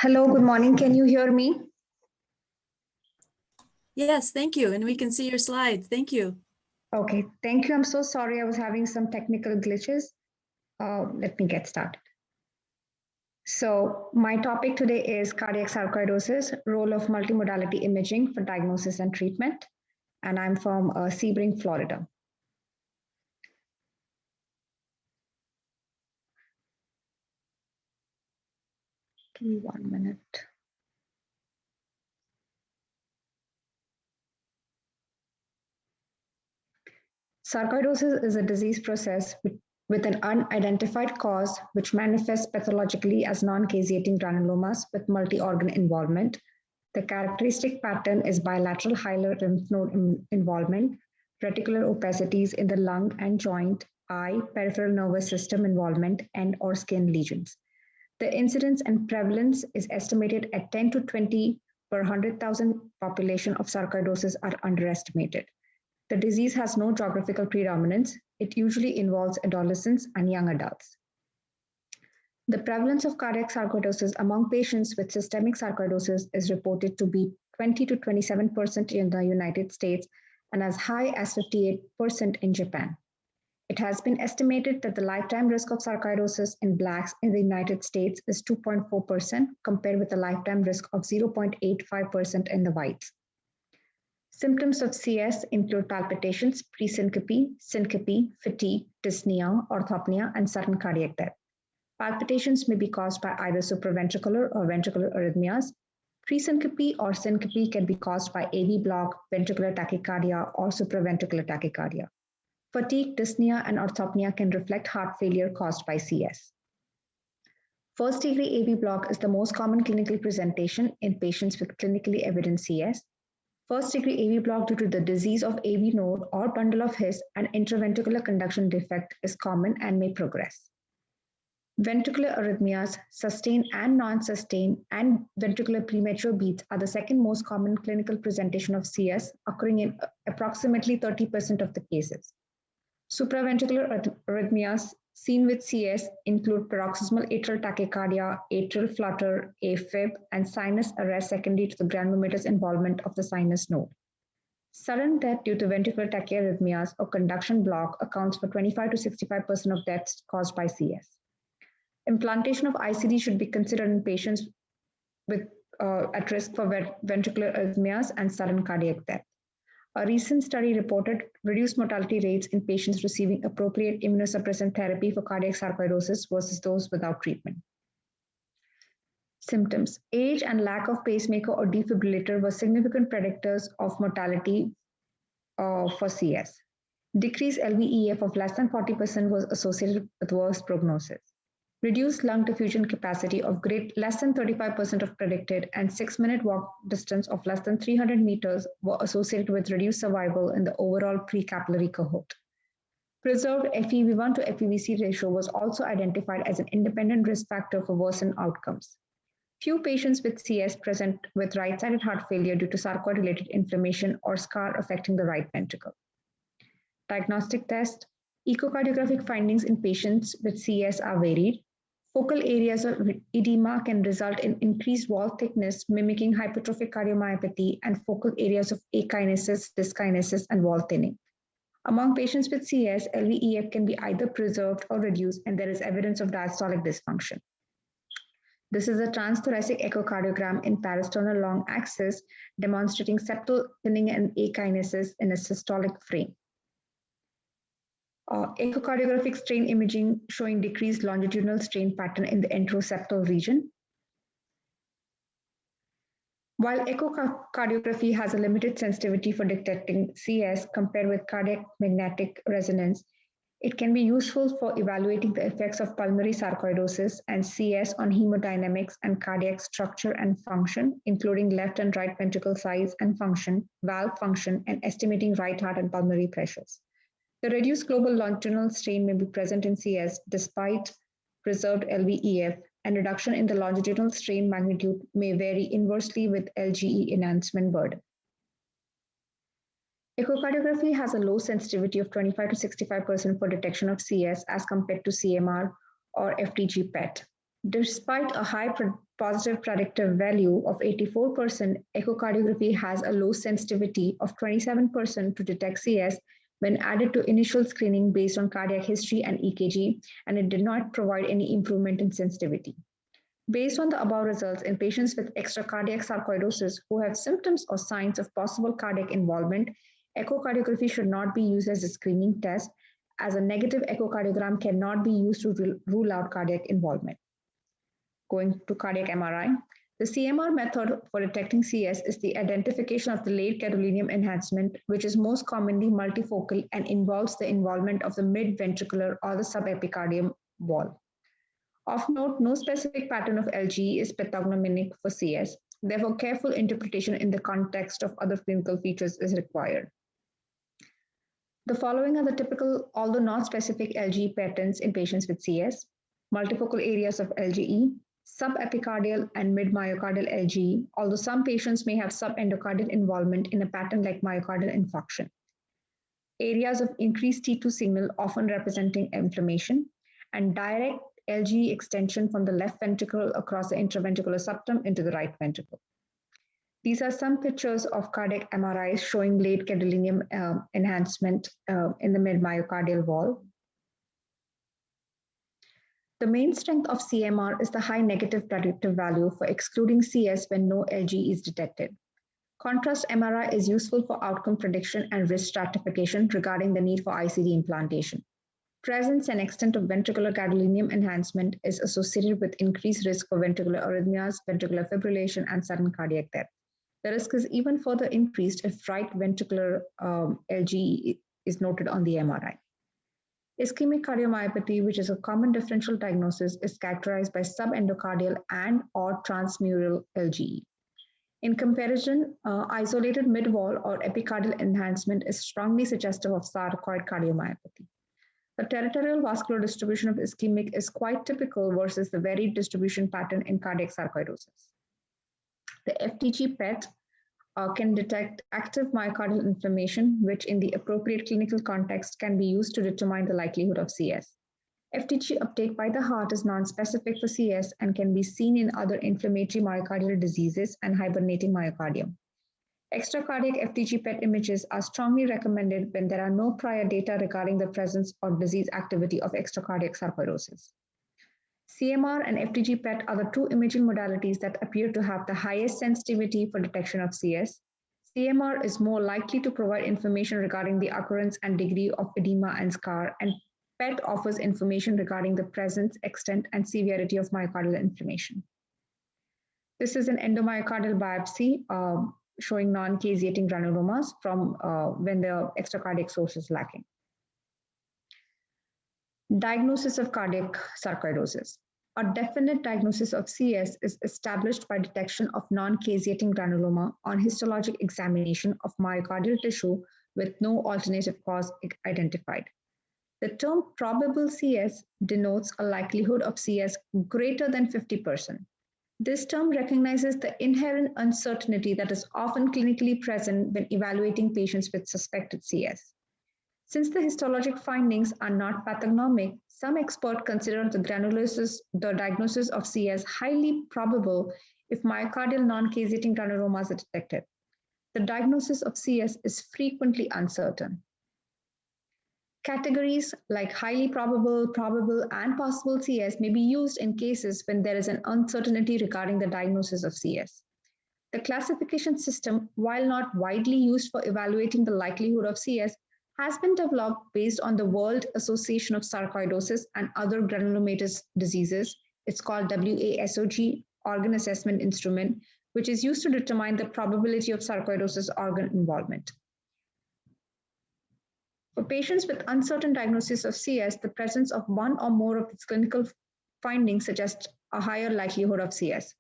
Hello, good morning. Can you hear me? Yes, thank you. And we can see your slide. Thank you. Okay, thank you. I'm so sorry. I was having some technical glitches. Let me get started. So my topic today is cardiac sarcoidosis, role of multimodality imaging for diagnosis and treatment. And I'm from Sebring, Florida. Give me 1 minute. Sarcoidosis is a disease process with an unidentified cause which manifests pathologically as non-caseating granulomas with multi-organ involvement. The characteristic pattern is bilateral hilar lymph node involvement, reticular opacities in the lung and joint, eye, peripheral nervous system involvement, and/or skin lesions. The incidence and prevalence is estimated at 10 to 20 per 100,000 population of sarcoidosis are underestimated. The disease has no geographical predominance. It usually involves adolescents and young adults. The prevalence of cardiac sarcoidosis among patients with systemic sarcoidosis is reported to be 20 to 27% in the United States and as high as 58% in Japan. It has been estimated that the lifetime risk of sarcoidosis in Blacks in the United States is 2.4% compared with a lifetime risk of 0.85% in the Whites. Symptoms of CS include palpitations, presyncope, syncope, fatigue, dyspnea, orthopnea, and sudden cardiac death. Palpitations may be caused by either supraventricular or ventricular arrhythmias. Presyncope or syncope can be caused by AV block, ventricular tachycardia, or supraventricular tachycardia. Fatigue, dyspnea, and orthopnea can reflect heart failure caused by CS. First-degree AV block is the most common clinical presentation in patients with clinically evident CS. First-degree AV block due to the disease of AV node or bundle of His and intraventricular conduction defect is common and may progress. Ventricular arrhythmias, sustained and non-sustained, and ventricular premature beats are the second most common clinical presentation of CS, occurring in approximately 30% of the cases. Supraventricular arrhythmias seen with CS include paroxysmal atrial tachycardia, atrial flutter, AFib, and sinus arrest secondary to the granulomatous involvement of the sinus node. Sudden death due to ventricular tachyarrhythmias or conduction block accounts for 25 to 65% of deaths caused by CS. Implantation of ICD should be considered in patients with at risk for ventricular arrhythmias and sudden cardiac death. A recent study reported reduced mortality rates in patients receiving appropriate immunosuppressant therapy for cardiac sarcoidosis versus those without treatment. Symptoms. Age and lack of pacemaker or defibrillator were significant predictors of mortality for CS. Decreased LVEF of less than 40% was associated with worse prognosis. Reduced lung diffusion capacity of less than 35% of predicted and 6-minute walk distance of less than 300 meters were associated with reduced survival in the overall pre-capillary cohort. Preserved FEV1 to FEVC ratio was also identified as an independent risk factor for worsened outcomes. Few patients with CS present with right-sided heart failure due to sarcoid-related inflammation or scar affecting the right ventricle. Diagnostic test. Echocardiographic findings in patients with CS are varied. Focal areas of edema can result in increased wall thickness, mimicking hypertrophic cardiomyopathy, and focal areas of akinesis, dyskinesis, and wall thinning. Among patients with CS, LVEF can be either preserved or reduced, and there is evidence of diastolic dysfunction. This is a transthoracic echocardiogram in parasternal long axis, demonstrating septal thinning and akinesis in a systolic frame. Echocardiographic strain imaging showing decreased longitudinal strain pattern in the enteroseptal region. While echocardiography has a limited sensitivity for detecting CS compared with cardiac magnetic resonance, it can be useful for evaluating the effects of pulmonary sarcoidosis and CS on hemodynamics and cardiac structure and function, including left and right ventricle size and function, valve function, and estimating right heart and pulmonary pressures. The reduced global longitudinal strain may be present in CS despite preserved LVEF, and reduction in the longitudinal strain magnitude may vary inversely with LGE enhancement burden. Echocardiography has a low sensitivity of 25 to 65% for detection of CS as compared to CMR or FDG PET. Despite a high positive predictive value of 84%, echocardiography has a low sensitivity of 27% to detect CS when added to initial screening based on cardiac history and EKG, and it did not provide any improvement in sensitivity. Based on the above results in patients with extracardiac sarcoidosis who have symptoms or signs of possible cardiac involvement, echocardiography should not be used as a screening test, as a negative echocardiogram cannot be used to rule out cardiac involvement. Going to cardiac MRI, the CMR method for detecting CS is the identification of the late gadolinium enhancement, which is most commonly multifocal and involves the involvement of the mid-ventricular or the subepicardium wall. Of note, no specific pattern of LGE is pathognomonic for CS. Therefore, careful interpretation in the context of other clinical features is required. The following are the typical, although not specific LGE patterns in patients with CS: multifocal areas of LGE, subepicardial and mid-myocardial LGE, although some patients may have subendocardial involvement in a pattern like myocardial infarction. Areas of increased T2 signal often representing inflammation, and direct LGE extension from the left ventricle across the intraventricular septum into the right ventricle. These are some pictures of cardiac MRIs showing late gadolinium enhancement in the mid-myocardial wall. The main strength of CMR is the high negative predictive value for excluding CS when no LGE is detected. Contrast MRI is useful for outcome prediction and risk stratification regarding the need for ICD implantation. Presence and extent of ventricular gadolinium enhancement is associated with increased risk for ventricular arrhythmias, ventricular fibrillation, and sudden cardiac death. The risk is even further increased if right ventricular LGE is noted on the MRI. Ischemic cardiomyopathy, which is a common differential diagnosis, is characterized by subendocardial and/or transmural LGE. In comparison, isolated mid-wall or epicardial enhancement is strongly suggestive of sarcoid cardiomyopathy. The territorial vascular distribution of ischemic is quite typical versus the varied distribution pattern in cardiac sarcoidosis. The FDG PET can detect active myocardial inflammation, which in the appropriate clinical context can be used to determine the likelihood of CS. FDG uptake by the heart is nonspecific for CS and can be seen in other inflammatory myocardial diseases and hibernating myocardium. Extracardiac FDG PET images are strongly recommended when there are no prior data regarding the presence or disease activity of extracardiac sarcoidosis. CMR and FDG PET are the two imaging modalities that appear to have the highest sensitivity for detection of CS. CMR is more likely to provide information regarding the occurrence and degree of edema and scar, and PET offers information regarding the presence, extent, and severity of myocardial inflammation. This is an endomyocardial biopsy showing non-caseating granulomas from when the extracardiac source is lacking. Diagnosis of cardiac sarcoidosis. A definite diagnosis of CS is established by detection of non-caseating granuloma on histologic examination of myocardial tissue with no alternative cause identified. The term probable CS denotes a likelihood of CS greater than 50%. This term recognizes the inherent uncertainty that is often clinically present when evaluating patients with suspected CS. Since the histologic findings are not pathognomic, some experts consider the diagnosis of CS highly probable if myocardial non-caseating granulomas are detected. The diagnosis of CS is frequently uncertain. Categories like highly probable, probable, and possible CS may be used in cases when there is an uncertainty regarding the diagnosis of CS. The classification system, while not widely used for evaluating the likelihood of CS, has been developed based on the World Association of Sarcoidosis and other granulomatous diseases. It's called WASOG, Organ Assessment Instrument, which is used to determine the probability of sarcoidosis organ involvement. For patients with uncertain diagnosis of CS, the presence of one or more of its clinical findings suggests a higher likelihood of CS.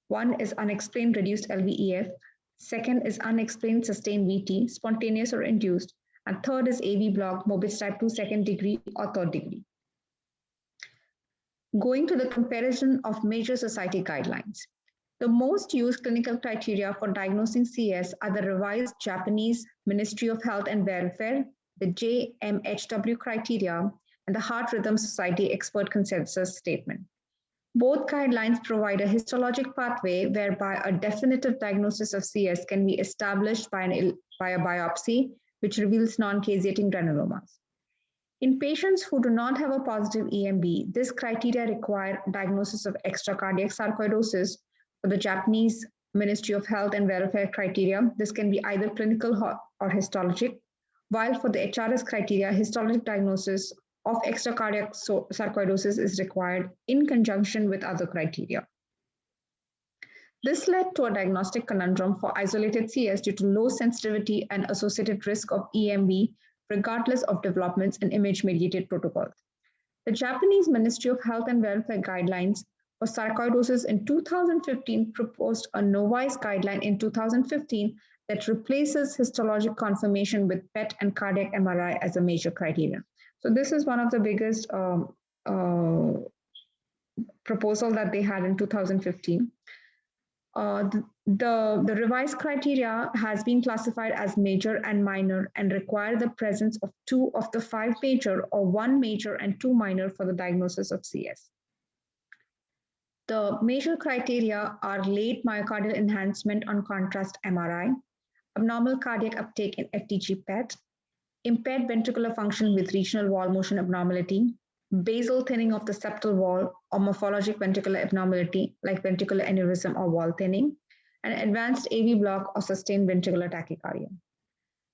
One is unexplained reduced LVEF, second is unexplained sustained VT, spontaneous or induced, and third is AV block, Mobitz type 2 second degree or third degree. Going to the comparison of major society guidelines. The most used clinical criteria for diagnosing CS are the revised Japanese Ministry of Health and Welfare, the JMHW criteria, and the Heart Rhythm Society expert consensus statement. Both guidelines provide a histologic pathway whereby a definitive diagnosis of CS can be established by a biopsy, which reveals non-caseating granulomas. In patients who do not have a positive EMB, this criteria require diagnosis of extracardiac sarcoidosis. For the Japanese Ministry of Health and Welfare criteria, this can be either clinical or histologic, while for the HRS criteria, histologic diagnosis of extracardiac sarcoidosis is required in conjunction with other criteria. This led to a diagnostic conundrum for isolated CS due to low sensitivity and associated risk of EMB, regardless of developments in image-mediated protocols. The Japanese Ministry of Health and Welfare guidelines for sarcoidosis in 2015 proposed a novice guideline in 2015 that replaces histologic confirmation with PET and cardiac MRI as a major criterion. So this is one of the biggest proposal that they had in 2015. The revised criteria has been classified as major and minor and require the presence of 2 of the 5 major or 1 major and 2 minor for the diagnosis of CS. The major criteria are late myocardial enhancement on contrast MRI, abnormal cardiac uptake in FDG PET, impaired ventricular function with regional wall motion abnormality, basal thinning of the septal wall or morphologic ventricular abnormality like ventricular aneurysm or wall thinning, and advanced AV block or sustained ventricular tachycardia.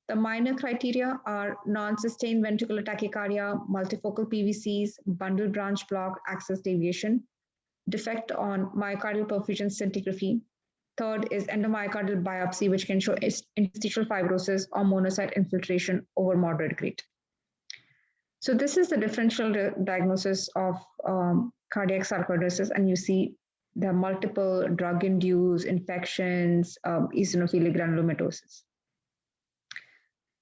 The minor criteria are non-sustained ventricular tachycardia, multifocal PVCs, bundle branch block, axis deviation, defect on myocardial perfusion scintigraphy. Third is endomyocardial biopsy, which can show interstitial fibrosis or monocyte infiltration over moderate grade. So this is the differential diagnosis of cardiac sarcoidosis, and you see the multiple drug-induced infections, eosinophilic granulomatosis.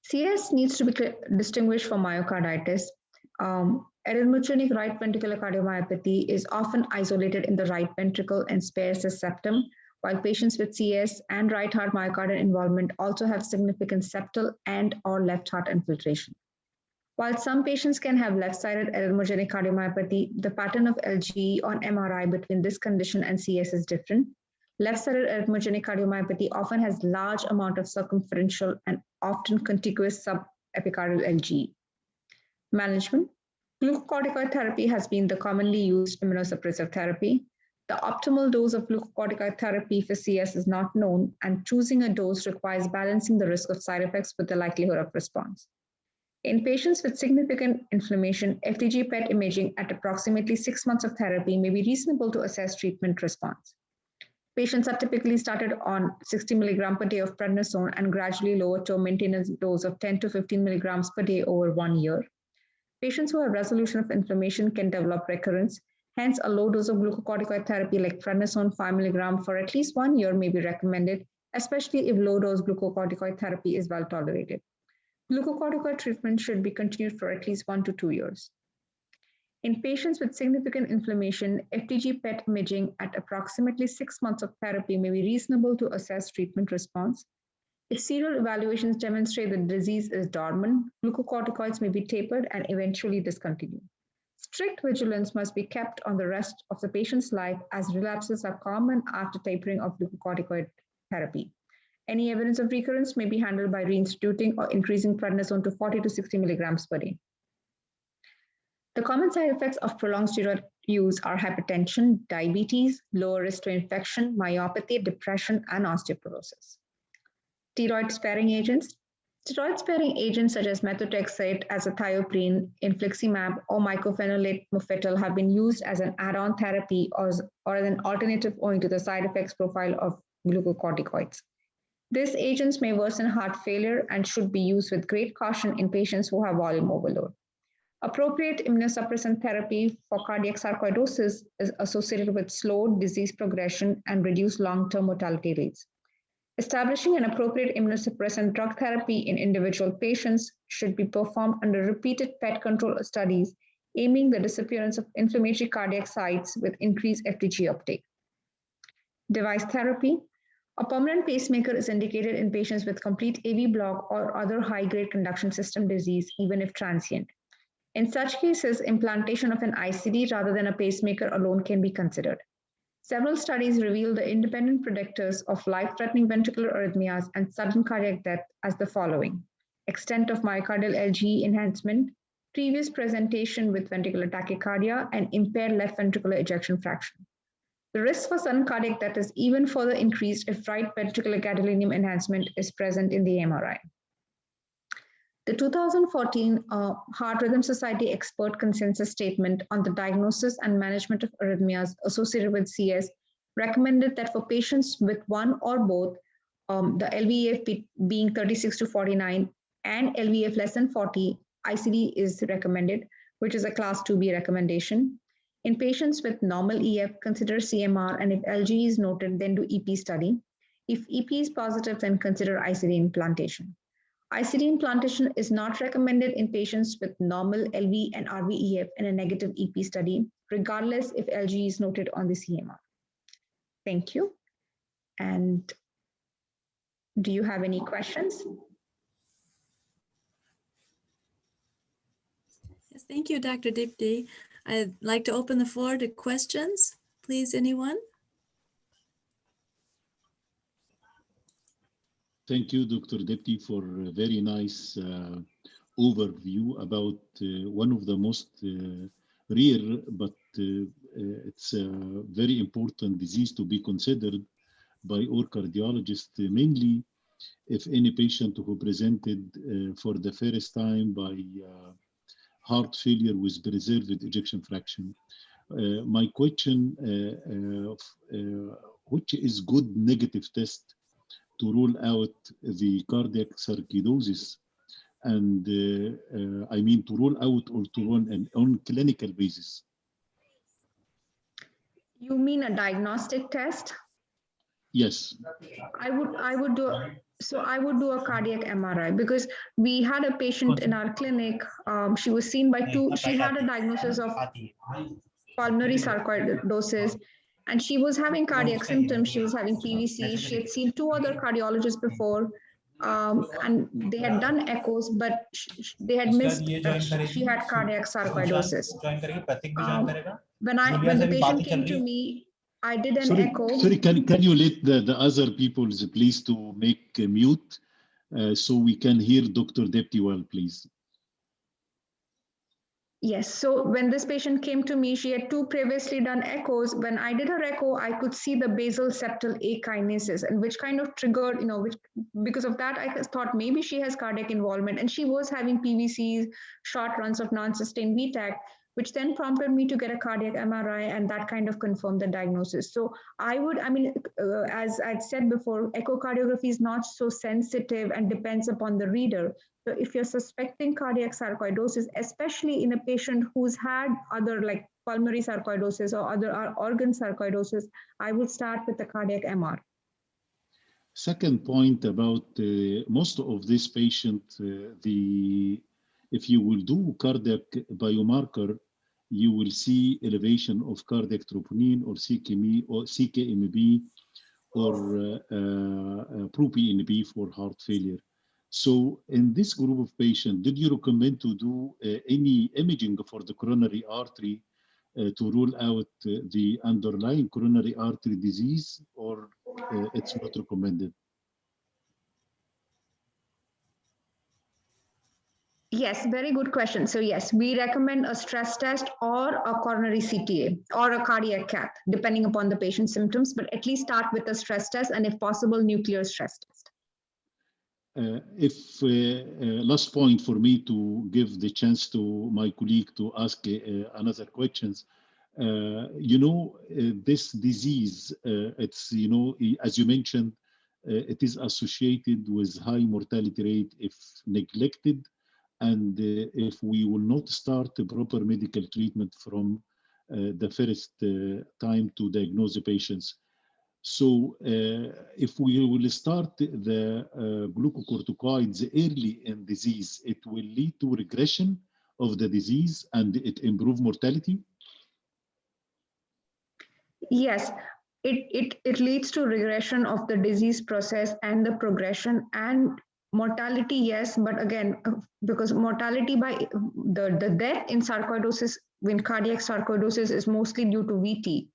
CS needs to be distinguished from myocarditis. Arrhythmogenic right ventricular cardiomyopathy is often isolated in the right ventricle and spares the septum, while patients with CS and right heart myocardial involvement also have significant septal and or left heart infiltration. While some patients can have left-sided arrhythmogenic cardiomyopathy, the pattern of LGE on MRI between this condition and CS is different. Left-sided arrhythmogenic cardiomyopathy often has large amount of circumferential and often contiguous subepicardial LGE. Management. Glucocorticoid therapy has been the commonly used immunosuppressive therapy. The optimal dose of glucocorticoid therapy for CS is not known, and choosing a dose requires balancing the risk of side effects with the likelihood of response. In patients with significant inflammation, FDG PET imaging at approximately 6 months of therapy may be reasonable to assess treatment response. Patients are typically started on 60 milligrams per day of prednisone and gradually lowered to a maintenance dose of 10 to 15 milligrams per day over 1 year. Patients who have resolution of inflammation can develop recurrence. Hence, a low dose of glucocorticoid therapy like prednisone 5 milligrams for at least 1 year may be recommended, especially if low dose glucocorticoid therapy is well tolerated. Glucocorticoid treatment should be continued for at least 1 to 2 years. In patients with significant inflammation, FDG PET imaging at approximately 6 months of therapy may be reasonable to assess treatment response. If serial evaluations demonstrate the disease is dormant, glucocorticoids may be tapered and eventually discontinued. Strict vigilance must be kept on the rest of the patient's life, as relapses are common after tapering of glucocorticoid therapy. Any evidence of recurrence may be handled by reinstituting or increasing prednisone to 40 to 60 milligrams per day. The common side effects of prolonged steroid use are hypertension, diabetes, lower risk to infection, myopathy, depression, and osteoporosis. Steroid-sparing agents. Steroid-sparing agents such as methotrexate, azathioprine, infliximab, or mycophenolate mofetil have been used as an add-on therapy or as an alternative owing to the side effects profile of glucocorticoids. These agents may worsen heart failure and should be used with great caution in patients who have volume overload. Appropriate immunosuppressant therapy for cardiac sarcoidosis is associated with slow disease progression and reduced long-term mortality rates. Establishing an appropriate immunosuppressant drug therapy in individual patients should be performed under repeated PET control studies, aiming the disappearance of inflammatory cardiac sites with increased FDG uptake. Device therapy. A permanent pacemaker is indicated in patients with complete AV block or other high-grade conduction system disease, even if transient. In such cases, implantation of an ICD rather than a pacemaker alone can be considered. Several studies reveal the independent predictors of life-threatening ventricular arrhythmias and sudden cardiac death as the following: extent of myocardial LGE enhancement, previous presentation with ventricular tachycardia, and impaired left ventricular ejection fraction. The risk for sudden cardiac death is even further increased if right ventricular gadolinium enhancement is present in the MRI. The 2014 Heart Rhythm Society expert consensus statement on the diagnosis and management of arrhythmias associated with CS recommended that for patients with one or both, the LVEF being 36 to 49 and LVEF less than 40, ICD is recommended, which is a class 2B recommendation. In patients with normal EF, consider CMR, and if LG is noted, then do EP study. If EP is positive, then consider ICD implantation. ICD implantation is not recommended in patients with normal LV and RVEF in a negative EP study, regardless if LG is noted on the CMR. Thank you. And do you have any questions? Yes, thank you, Dr. Dipti. I'd like to open the floor to questions. Please, anyone? Thank you, Dr. Dipti, for a very nice overview about one of the most rare, but it's a very important disease to be considered by all cardiologists, mainly if any patient who presented for the first time by heart failure with preserved ejection fraction. My question, which is good negative test to rule out the cardiac sarcoidosis, and I mean to rule out or to run on clinical basis? You mean a diagnostic test? Yes. I would do a cardiac MRI, because we had a patient in our clinic. She was seen by she had a diagnosis of pulmonary sarcoidosis, and she was having cardiac symptoms. She was having PVC. She had seen 2 other cardiologists before, and they had done echoes, but they had missed that she had cardiac sarcoidosis. When the patient came to me, I did an echo. Sorry, can you let the other people please to make mute so we can hear Dr. Dipti well, please? Yes, so when this patient came to me, she had 2 previously done echoes. When I did her echo, I could see the basal septal akinesis, and which kind of triggered, because of that, I thought maybe she has cardiac involvement, and she was having PVCs, short runs of non-sustained VTAC, which then prompted me to get a cardiac MRI, and that kind of confirmed the diagnosis. So as I'd said before, echocardiography is not so sensitive and depends upon the reader. So if you're suspecting cardiac sarcoidosis, especially in a patient who's had other like pulmonary sarcoidosis or other organ sarcoidosis, I would start with the cardiac MR. Second point about most of this patient, if you will do cardiac biomarker, you will see elevation of cardiac troponin or CKMB or proPNP for heart failure. So in this group of patients, did you recommend to do any imaging for the coronary artery to rule out the underlying coronary artery disease, or it's not recommended? Yes, very good question. So yes, we recommend a stress test or a coronary CTA or a cardiac cath, depending upon the patient's symptoms, but at least start with a stress test and if possible, nuclear stress test. Last point for me to give the chance to my colleague to ask another questions. This disease, it's, as you mentioned, it is associated with high mortality rate if neglected, and if we will not start the proper medical treatment from the first time to diagnose the patients. So if we will start the glucocorticoids early in disease, it will lead to regression of the disease and it improve mortality? Yes, it leads to regression of the disease process and the progression and mortality, yes, but again, because mortality by the death in sarcoidosis, when cardiac sarcoidosis is mostly due to VT.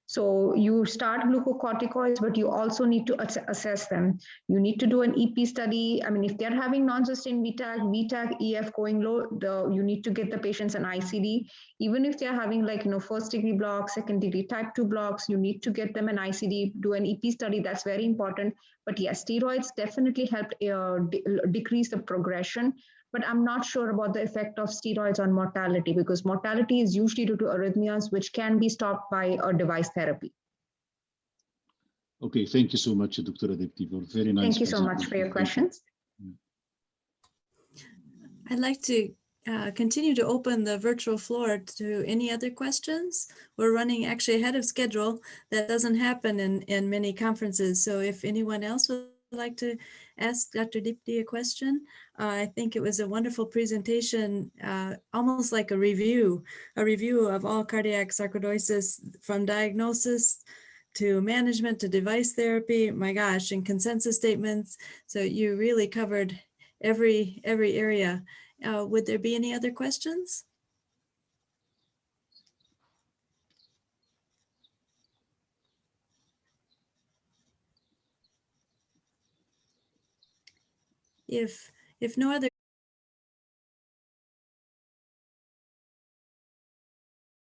So you start glucocorticoids, but you also need to assess them. You need to do an EP study. I mean, if they're having non-sustained VTAC, EF going low, you need to get the patients an ICD. Even if they're having like, first degree blocks, second degree type 2 blocks, you need to get them an ICD, do an EP study. That's very important. But yes, steroids definitely helped decrease the progression. But I'm not sure about the effect of steroids on mortality, because mortality is usually due to arrhythmias, which can be stopped by a device therapy. Okay, thank you so much, Dr. Adepti, for very nice. Thank you so much for your questions. I'd like to continue to open the virtual floor to any other questions. We're running actually ahead of schedule. That doesn't happen in many conferences. So if anyone else would like to ask Dr. Deepti a question, I think it was a wonderful presentation, almost like a review of all cardiac sarcoidosis, from diagnosis to management to device therapy, my gosh, and consensus statements. So you really covered every area. Would there be any other questions? If no other